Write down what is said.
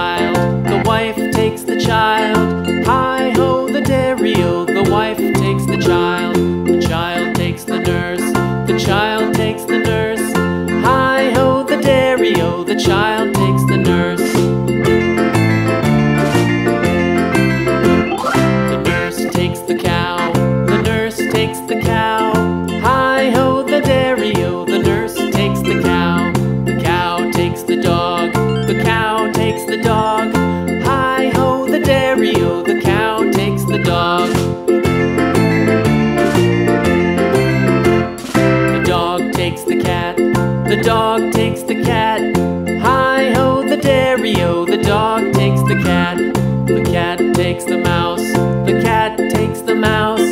child, the wife takes the child. Hi-ho, the dairy-o, the wife takes the child takes the nurse, the child takes the nurse. Hi-ho, the dairy-o, the child takes the nurse. The nurse takes the cow, the nurse takes the cow. Hi-ho, the dairy-o, the nurse takes the cow. The cow takes the dog, the cow takes the dog. Hi-ho, the dairy-o, the cow takes the dog. The dog takes the cat, the dog takes the cat. Hi-ho, the dairy-o, the dog takes the cat. The cat takes the mouse, the cat takes the mouse.